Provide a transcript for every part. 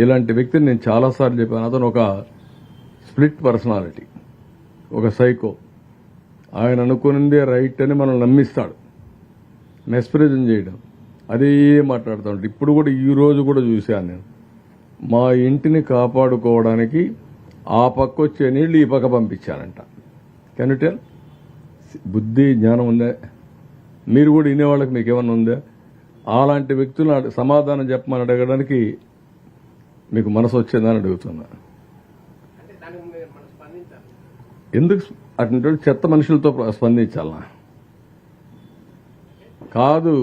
ఇలాంటి వ్యక్తిని నేను చాలాసార్లు చెప్పాను. అతను ఒక స్ప్లిట్ పర్సనాలిటీ, ఒక సైకో. ఆయన అనుకున్నదే రైట్ అని మనం నమ్మిస్తాడు, మెస్ప్రిజం చేయడం, అదే మాట్లాడుతూ. ఇప్పుడు కూడా ఈ రోజు కూడా చూశాను నేను. మా ఇంటిని కాపాడుకోవడానికి ఆ పక్క వచ్చే నీళ్లు ఈ పక్క పంపించానంట. Can you tell? బుద్ధి జ్ఞానం ఉందా? మీరు కూడా వినేవాళ్ళకి మీకు ఏమన్నా ఉందా? అలాంటి వ్యక్తులు సమాధానం చెప్పమని అడగడానికి మీకు మనసు వచ్చిందని అడుగుతున్నా. ఎందుకు అటువంటి చెత్త మనుషులతో స్పందించాలనా? కాదు,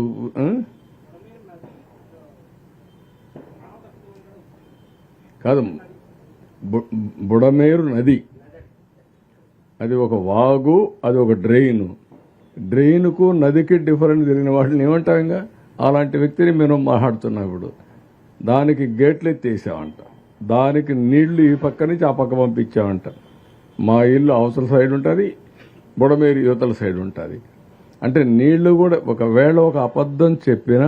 కాదు. బుడమేరు నది అది ఒక వాగు, అది ఒక డ్రెయిన్కు నదికి డిఫరెంట్ తెలియని వాటిని ఏమంటాం? ఇంకా అలాంటి వ్యక్తిని మేము మాట్లాడుతున్నాం. ఇప్పుడు దానికి గేట్లు ఎత్తేసామంట, దానికి నీళ్లు ఈ పక్క నుంచి ఆ పక్క పంపించామంట. మా ఇల్లు అవతల సైడ్ ఉంటుంది, బుడమేరు యువతల సైడ్ ఉంటుంది. అంటే నీళ్లు కూడా ఒకవేళ ఒక అబద్ధం చెప్పినా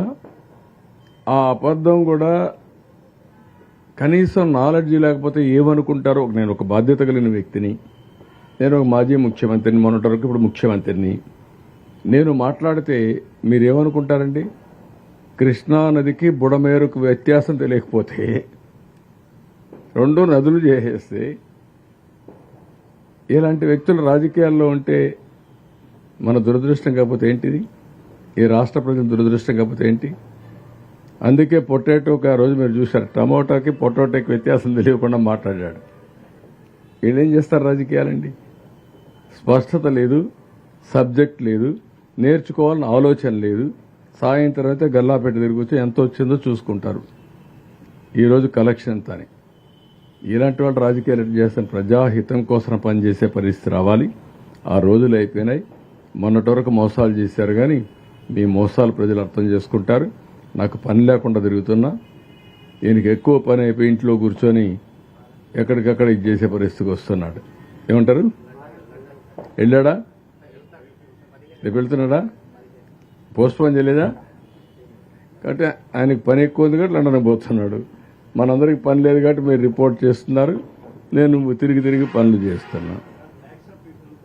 ఆ అబద్ధం కూడా కనీసం నాలెడ్జ్ లేకపోతే ఏమనుకుంటారో. నేను ఒక బాధ్యత కలిగిన వ్యక్తిని, నేను ఒక మాజీ ముఖ్యమంత్రిని, మొన్నటి వరకు ఇప్పుడు ముఖ్యమంత్రిని. నేను మాట్లాడితే మీరేమనుకుంటారండి? కృష్ణానదికి బుడమేరుకు వ్యత్యాసం తెలియకపోతే రెండు నదులు చేసేస్తే ఇలాంటి వ్యక్తులు రాజకీయాల్లో ఉంటే మన దురదృష్టం కాకపోతే ఏంటిది? ఈ రాష్ట్ర ప్రజల దురదృష్టం కాకపోతే ఏంటి? అందుకే పొటాటోకి ఆ రోజు మీరు చూశారు, టమోటాకి పొటాటోకి వ్యత్యాసం తెలియకుండా మాట్లాడాడు. వీళ్ళేం చేస్తారు రాజకీయాలండి? స్పష్టత లేదు, సబ్జెక్ట్ లేదు, నేర్చుకోవాలని ఆలోచన లేదు. సాయంత్రం అయితే గల్లాపెట్టి తిరిగి ఎంత వచ్చిందో చూసుకుంటారు. ఈరోజు కలెక్షన్ అని. ఇలాంటి వాళ్ళు రాజకీయాలు చేస్తాను. ప్రజాహితం కోసం పనిచేసే పరిస్థితి రావాలి. ఆ రోజులు అయిపోయినాయి. మొన్నటి వరకు మోసాలు చేశారు, కానీ మీ మోసాలు ప్రజలు అర్థం చేసుకుంటారు. నాకు పని లేకుండా తిరుగుతున్నా, ఈయనకి ఎక్కువ పని అయిపోయి ఇంట్లో కూర్చొని ఎక్కడికక్కడ ఇది చేసే పరిస్థితికి వస్తున్నాడు. ఏమంటారు? వెళ్ళాడా? రేపు వెళ్తున్నాడా? పోస్ట్ పోన్ చేయలేదా? కాబట్టి ఆయనకి పని ఎక్కువ ఉంది కాబట్టి లండన్ పోతున్నాడు. మనందరికి పని లేదు కాబట్టి మీరు రిపోర్ట్ చేస్తున్నారు, నేను తిరిగి పనులు చేస్తున్నా.